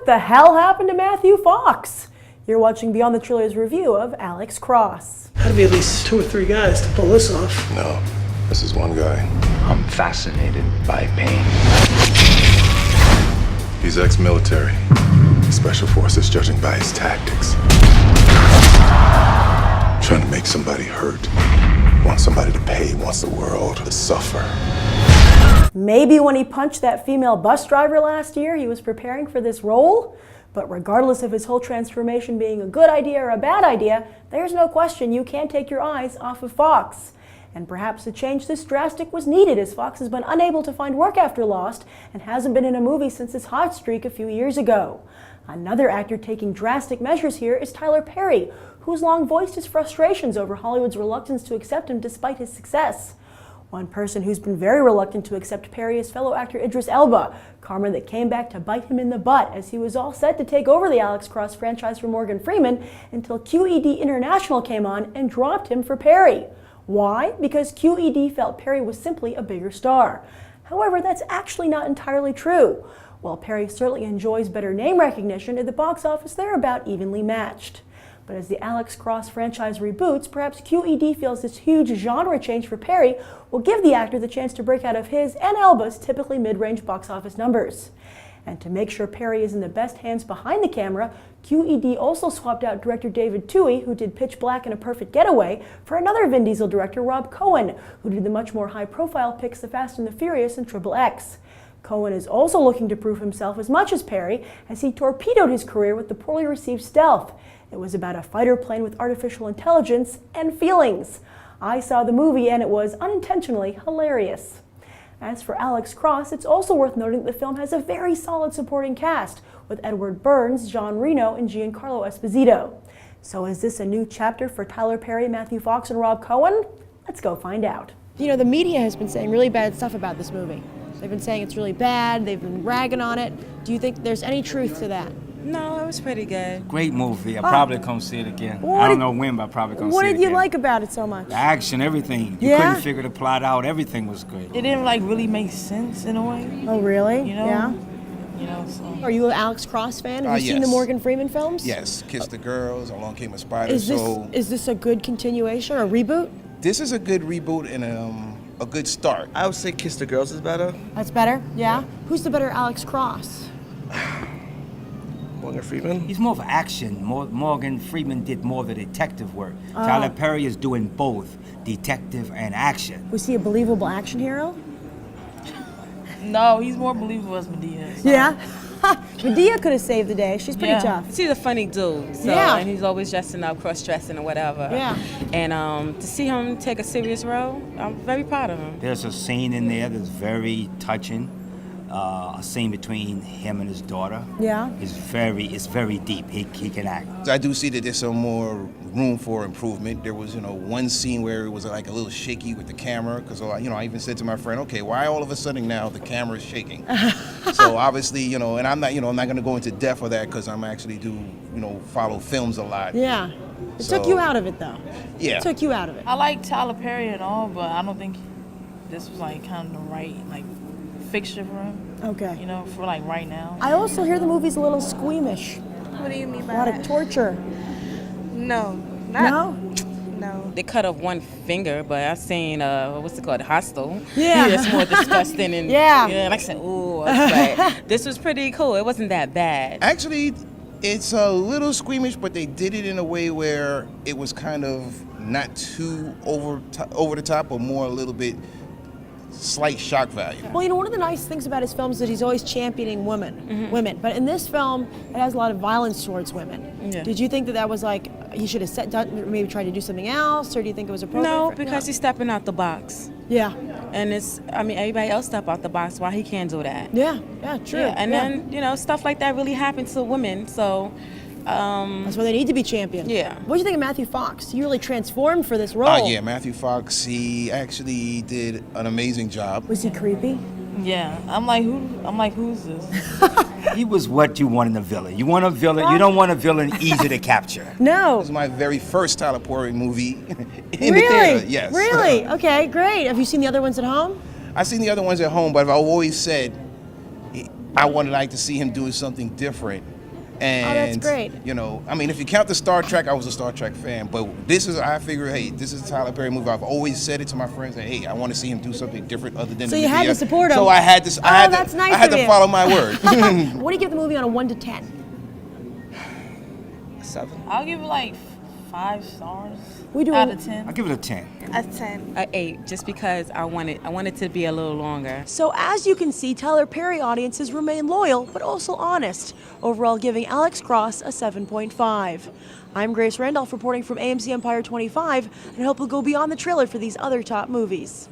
What the hell happened to Matthew Fox? You're watching Beyond the Trailers review of Alex Cross. Gotta be at least 2 or 3 guys to pull this off. No, this is one guy. I'm fascinated by pain. He's ex-military. Special forces, judging by his tactics. Trying to make somebody hurt. Wants somebody to pay, wants the world to suffer. Maybe when he punched that female bus driver last year, he was preparing for this role? But regardless of his whole transformation being a good idea or a bad idea, there's no question you can't take your eyes off of Fox. And perhaps a change this drastic was needed, as Fox has been unable to find work after Lost and hasn't been in a movie since his hot streak a few years ago. Another actor taking drastic measures here is Tyler Perry, who's long voiced his frustrations over Hollywood's reluctance to accept him despite his success. One person who's been very reluctant to accept Perry is fellow actor Idris Elba, karma that came back to bite him in the butt as he was all set to take over the Alex Cross franchise from Morgan Freeman until QED International came on and dropped him for Perry. Why? Because QED felt Perry was simply a bigger star. However, that's actually not entirely true. While Perry certainly enjoys better name recognition, at the box office they're about evenly matched. But as the Alex Cross franchise reboots, perhaps QED feels this huge genre change for Perry will give the actor the chance to break out of his and Elba's typically mid-range box office numbers. And to make sure Perry is in the best hands behind the camera, QED also swapped out director David Twohy, who did Pitch Black and A Perfect Getaway, for another Vin Diesel director, Rob Cohen, who did the much more high-profile picks The Fast and the Furious and Triple X. Cohen is also looking to prove himself as much as Perry, as he torpedoed his career with the poorly received Stealth. It was about a fighter plane with artificial intelligence and feelings. I saw the movie and it was unintentionally hilarious. As for Alex Cross, it's also worth noting that the film has a very solid supporting cast, with Edward Burns, John Reno, and Giancarlo Esposito. So is this a new chapter for Tyler Perry, Matthew Fox, and Rob Cohen? Let's go find out. You know, the media has been saying really bad stuff about this movie. They've been saying it's really bad, they've been ragging on it. Do you think there's any truth to that? No, it was pretty good. Great movie. I'll probably come see it again. I don't know when, but I'll probably come see it What again. did you like about it so much? The action, everything. You Yeah? couldn't figure the plot out. Everything was good. It didn't like really make sense in a way. Oh, really? You know? Yeah. You know, so. Are you an Alex Cross fan? Have you seen the Yes. Morgan Freeman films? Yes, Kiss the Girls, Along Came a Spider. Is this a good continuation or reboot? This is a good reboot and a good start. I would say Kiss the Girls is better. That's better? Yeah? Who's the better Alex Cross? Morgan Freeman. He's more of action. Morgan Freeman did more of the detective work. Tyler Perry is doing both, detective and action. Was he a believable action hero? No, he's more believable as Medea. So. Yeah. Medea could have saved the day. She's pretty tough. He's a funny dude. So, Yeah. and he's always dressing up, cross-dressing or whatever. Yeah. And to see him take a serious role, I'm very proud of him. There's a scene in there that's very touching. A scene between him and his daughter. Yeah. It's very deep. He can act. I do see that there's some more room for improvement. There was, one scene where it was like a little shaky with the camera, because, I even said to my friend, okay, why all of a sudden now the camera is shaking? So obviously, and I'm not going to go into depth of that because I'm actually follow films a lot. Yeah. It took you out of it, though. Yeah. It took you out of it. I like Tyler Perry and all, but I don't think this was like kind of the right fixture for him. Okay. For like right now. I also hear the movie's a little squeamish. What do you mean A by lot that? of torture. No. No? No. They cut off one finger, but I seen what's it called, Hostel. Yeah. It's more disgusting and Yeah. like I said, ooh. But this was pretty cool. It wasn't that bad. Actually, it's a little squeamish, but they did it in a way where it was kind of not too over the top, but more a little bit slight shock value. Well, one of the nice things about his films is that he's always championing women. But in this film, it has a lot of violence towards women. Yeah. Did you think that was like, he should have maybe tried to do something else, or do you think it was appropriate? No, because he's stepping out the box. Yeah. And everybody else step out the box. Why he can't do that? Yeah, true. Yeah, and then, stuff like that really happens to women, so. That's why they need to be championed. Yeah. What do you think of Matthew Fox? He really transformed for this role. Oh, yeah, Matthew Fox, he actually did an amazing job. Was he creepy? Yeah, I'm like, who's this? He was what you want in a villain. You want a villain. You don't want a villain easy to capture. No. This was my very first Tyler Perry movie in Really? the theater. Yes. Really? Okay, great. Have you seen the other ones at home? I've seen the other ones at home, but I've always said I wanted like to see him doing something different. And, Oh, that's great. You know, I mean, if you count the Star Trek, I was a Star Trek fan. But I figured, hey, this is a Tyler Perry movie. I've always said it to my friends, that, hey, I want to see him do something different other than So the you had media. to support him. So I had to. That's nice I had of to you. follow my word. What do you give the movie on a 1 to 10? 7. I'll give it like 5 stars We do out a- of 10. I'll give it a 10. A 10. A 8, just because I wanted to be a little longer. So as you can see, Tyler Perry audiences remain loyal, but also honest, overall giving Alex Cross a 7.5. I'm Grace Randolph reporting from AMC Empire 25, and I hope you'll go beyond the trailer for these other top movies.